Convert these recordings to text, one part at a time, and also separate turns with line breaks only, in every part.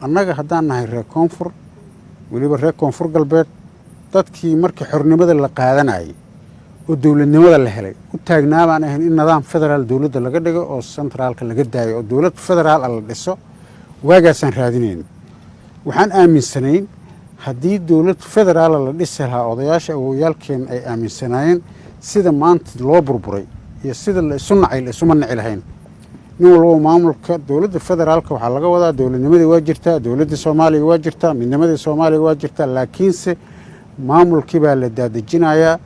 annaga haddaan nahay reer koonfur weliba reer koonfur galbeed dadkii markii xornimada la qaadanayay oo dowladnimada la helay u taagnaa baan ahayn in nidaam federaal dowladda laga dhigo oo centraalka laga daayo oo dowlad federaal la dhiso waagaasaan raadinayn waxaan aaminsanayn haddii dowlad federaal la dhisi lahaa odayaasha awowyaalkeen ay aaminsanaayeen sida maanta loo burburay iyo sida la isu nacay la isuma nici lahayn nin walba maamulka dowladda federaalka waxaa laga wadaa dowladnimadii waa jirtaa dowladda soomaaliya waa jirtaa midnimadii soomaaliya waa jirtaa laakiinse maamulkii baa la daadejinayaa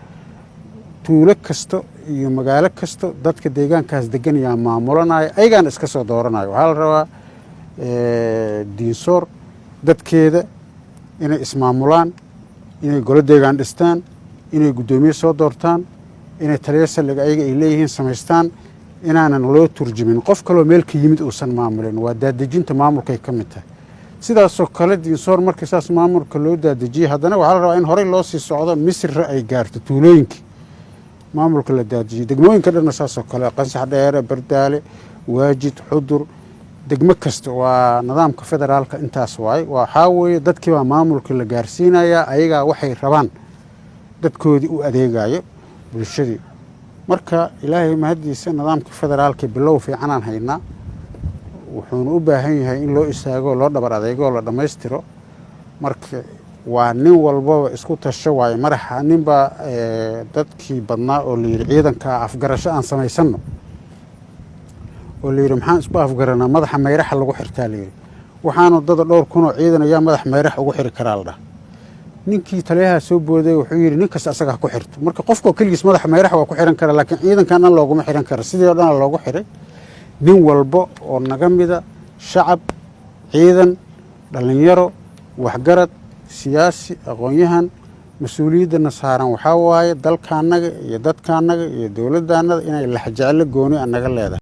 tuulo kasta iyo magaalo kasta dadka deegaankaas deganayaa maamulanaya ayagaan iska soo dooranayo waxaa la rabaa diinsoor dadkeeda inay ismaamulaan inay golo deegaan dhistaan inay guddoomiye soo doortaan inay taliyo saldhig ayaga ay leeyihiin samaystaan inaanan loo turjumin qof kaloo meel ka yimid uusan maamulin waa daadejinta maamulkay ka mid tahay sidaasoo kale diinsoor markii saas maamulka loo daadejiyey haddana waxaa la rabaa in horey loo sii socdo misra ay gaarto tuulooyinkii maamulka la daadejiyey degmooyinka dhanna saasoo kale qansax dheere bardaale waajid xudur degmo kasta waa nidaamka federaalka intaas waaye waxaa weeye dadkii baa maamulka la gaarsiinayaa ayagaa waxay rabaan dadkoodii u adeegayo bulshadii marka ilaahay mahadiisa nidaamka federaalka bilow fiicanaan haynaa wuxuuna u baahan yahay in loo istaago loo dhabar adeego la dhammaystiro marka waa nin walbaba isku tasho waaye madaxa ninbaa dadkii badnaa oo layidhi ciidanka afgarasho aan samaysanno oo layidhi maxaan isku afgaranaa madaxa mayraxa lagu xirtaa layidhi waxaanu dada dhowr kunoo ciidan ayaa madax mayrax ugu xiri karaa la dhah ninkii taliyaha soo booday wuxuu yidhi nin kasta asaga ha ku xirto marka qofkoo keligiis madaxa mayrax waa ku xihan kara laakiin ciidankan dhan looguma xihan kara sidii o dhan loogu xiray nin walba oo naga mida shacab ciidan dhallinyaro waxgarad siyaasi aqoon-yahan mas-uuliyaddana saaran waxaa waaye dalkaannaga iyo dadkaannaga iyo dowladdaannada inay laxjeclo gooni annaga leedahay